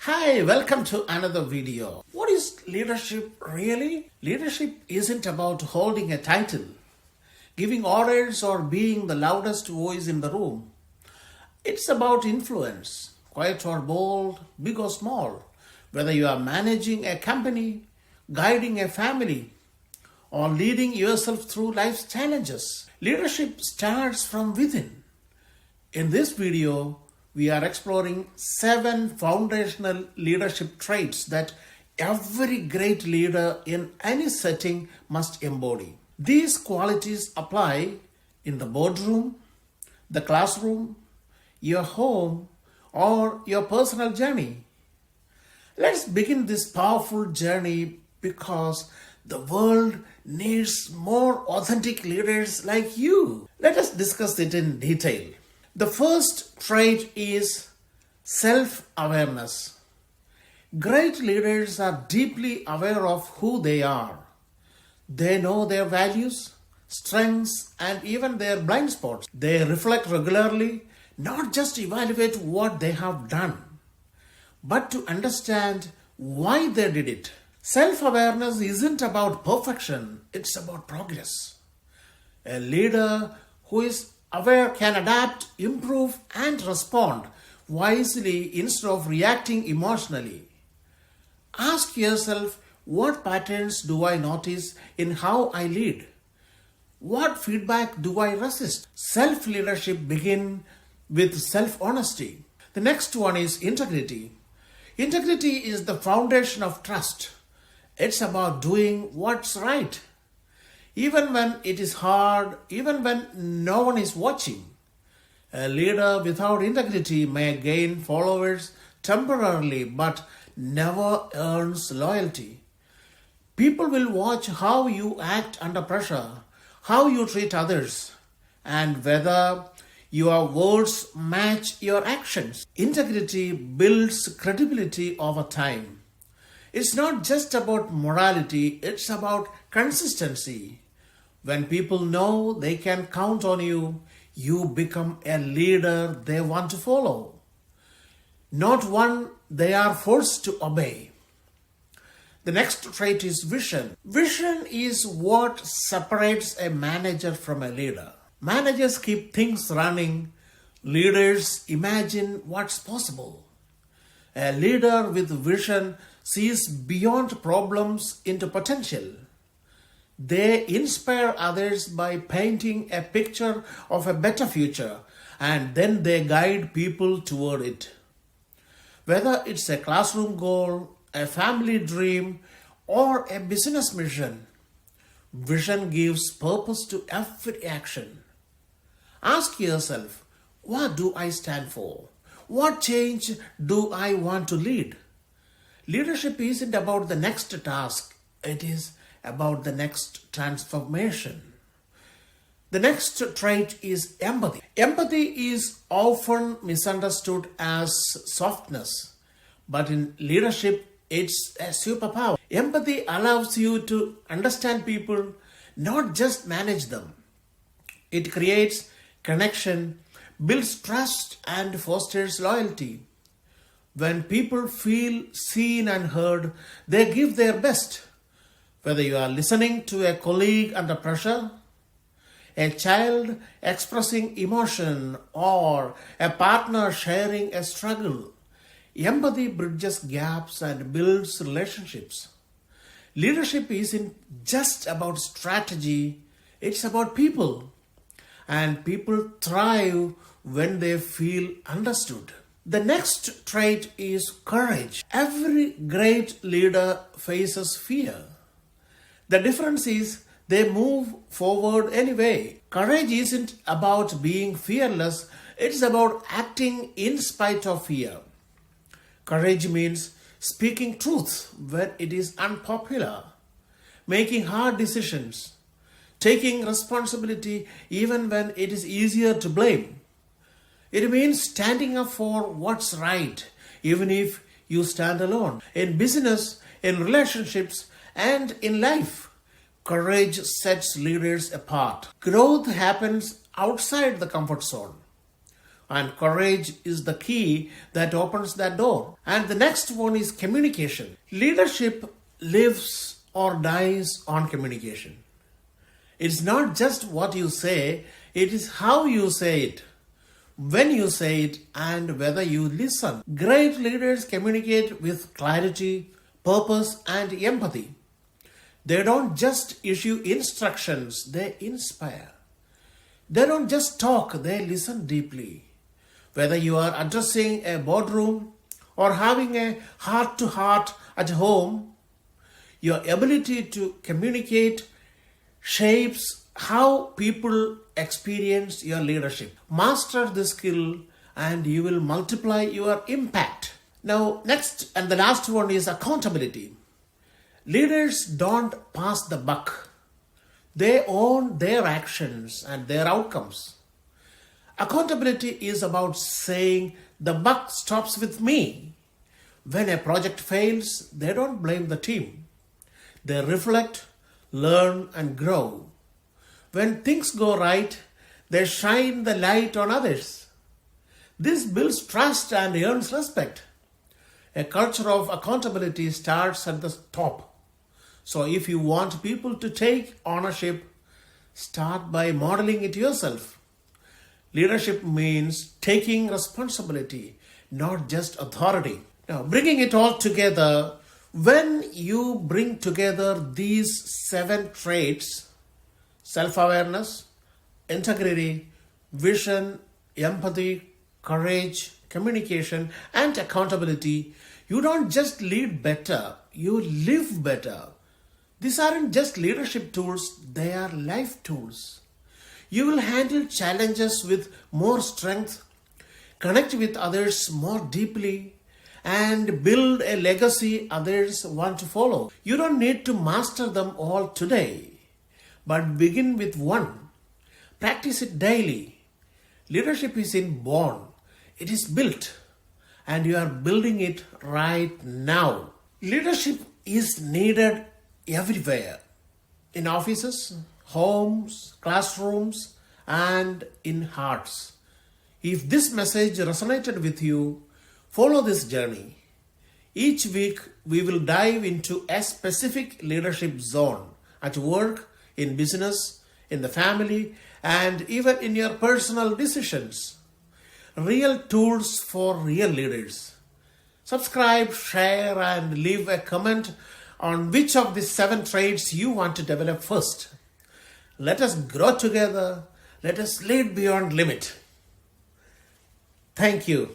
Hi, welcome to another video. What is leadership really? Leadership isn't about holding a title, giving orders, or being the loudest voice in the room. It's about influence, quiet or bold, big or small. Whether you are managing a company, guiding a family, or leading yourself through life's challenges, leadership starts from within. In this video, we are exploring 7 foundational leadership traits that every great leader in any setting must embody. These qualities apply in the boardroom, the classroom, your home, or your personal journey. Let's begin this powerful journey because the world needs more authentic leaders like you. Let us discuss it in detail. The first trait is self-awareness. Great leaders are deeply aware of who they are. They know their values, strengths, and even their blind spots. They reflect regularly, not just evaluate what they have done, but to understand why they did it. Self-awareness isn't about perfection, it's about progress. A leader who is aware can adapt, improve, and respond wisely instead of reacting emotionally. Ask yourself, what patterns do I notice in how I lead? What feedback do I resist? Self-leadership begins with self-honesty. The next one is integrity. Integrity is the foundation of trust. It's about doing what's right, even when it is hard, even when no one is watching. A leader without integrity may gain followers temporarily but never earns loyalty. People will watch how you act under pressure, how you treat others, and whether your words match your actions. Integrity builds credibility over time. It's not just about morality, it's about consistency. When people know they can count on you, you become a leader they want to follow, not one they are forced to obey. The next trait is vision. Vision is what separates a manager from a leader. Managers keep things running. Leaders imagine what's possible. A leader with vision sees beyond problems into potential. They inspire others by painting a picture of a better future, and then they guide people toward it. Whether it's a classroom goal, a family dream, or a business mission, vision gives purpose to every action. Ask yourself, what do I stand for? What change do I want to lead? Leadership isn't about the next task, it is about the next transformation. The next trait is empathy. Empathy is often misunderstood as softness, but in leadership, it's a superpower. Empathy allows you to understand people, not just manage them. It creates connection, builds trust, and fosters loyalty. When people feel seen and heard, they give their best. Whether you are listening to a colleague under pressure, a child expressing emotion, or a partner sharing a struggle, empathy bridges gaps and builds relationships. Leadership isn't just about strategy, it's about people. And people thrive when they feel understood. The next trait is courage. Every great leader faces fear. The difference is they move forward anyway. Courage isn't about being fearless, it's about acting in spite of fear. Courage means speaking truth when it is unpopular, making hard decisions, taking responsibility even when it is easier to blame. It means standing up for what's right, even if you stand alone. In business, in relationships, and in life, courage sets leaders apart. Growth happens outside the comfort zone. And courage is the key that opens that door. And the next one is communication. Leadership lives or dies on communication. It's not just what you say, it is how you say it, when you say it, and whether you listen. Great leaders communicate with clarity, purpose, and empathy. They don't just issue instructions, they inspire. They don't just talk, they listen deeply. Whether you are addressing a boardroom or having a heart-to-heart at home, your ability to communicate shapes how people experience your leadership. Master this skill and you will multiply your impact. Now, next and the last one is accountability. Leaders don't pass the buck. They own their actions and their outcomes. Accountability is about saying the buck stops with me. When a project fails, they don't blame the team. They reflect, learn, and grow. When things go right, they shine the light on others. This builds trust and earns respect. A culture of accountability starts at the top. So if you want people to take ownership, start by modeling it yourself. Leadership means taking responsibility, not just authority. Now, bringing it all together, when you bring together these 7 traits, self-awareness, integrity, vision, empathy, courage, communication, and accountability, you don't just lead better, you live better. These aren't just leadership tools, they are life tools. You will handle challenges with more strength, connect with others more deeply, and build a legacy others want to follow. You don't need to master them all today, but begin with one. Practice it daily. Leadership isn't born, it is built, and you are building it right now. Leadership is needed everywhere, in offices, homes, classrooms, and in hearts. If this message resonated with you, follow this journey. Each week, we will dive into a specific leadership zone at work, in business, in the family, and even in your personal decisions. Real tools for real leaders. Subscribe, share, and leave a comment on which of these 7 traits you want to develop first. Let us grow together. Let us lead beyond limit. Thank you.